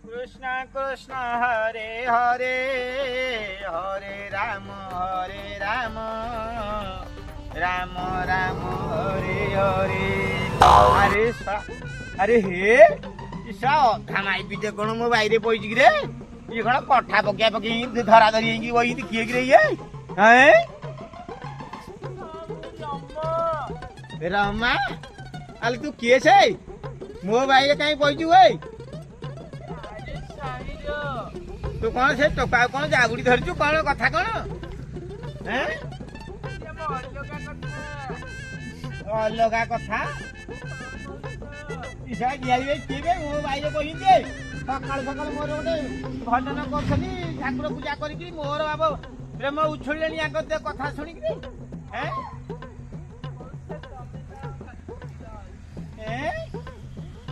कृष्ण कृष्ण हरे हरे हरे राम राम राम हरे हरे। अरे अरे हे अधा माई पीटे कौन मो बाहर पड़ी रे ये कौन कठा पकिया पकई धरा धरी वही किए कि ये रमा अल तू किए छे मो बाहर कहीं पहुंचू तू कौन से टोका कौन जागुड़ी धरचु कौन कथा कौन अलगा कथा मो भाई कही सकाल सकाल मोर गोटे भजन करी ठाकुर पूजा करी मोर बाबा प्रेम उछुले कथा शुणिक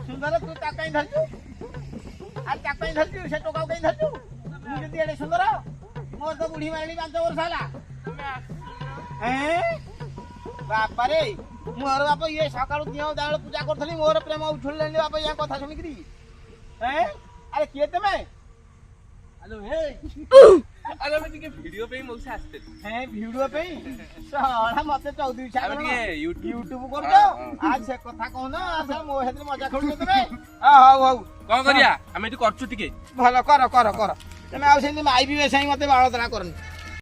सुंदर तू कहीं धरचु आ धरचु से टोका कहीं धरचु मुझे एडे सुंदर मोर तो बुढ़ी मारणी 5 वर्ष है बापा रे मोर बाप ये सकाल दिह दाल पूजा करी मोर प्रेम उछुले बाप या कथा शुणिक अरे किए तुम हेलो हे अरे मैं ଟିକେ ଭିଡିଓ ପାଇଁ ମଉସା ଆସିଥିଲି हैं वीडियो पे साला मते 14 साल ଆମେ ଟିକେ यूट्यूब करछ आज से कथा कहन आज मो हेतरे मजा खडु तमे हाउ हाउ କଣ କରିବା ଆମେ ଏଠି କରୁଛୁ ଟିକେ ଭଲ कर कर कर तमे आ सेनी माई भी वैसे ही मते बाळ दरा करन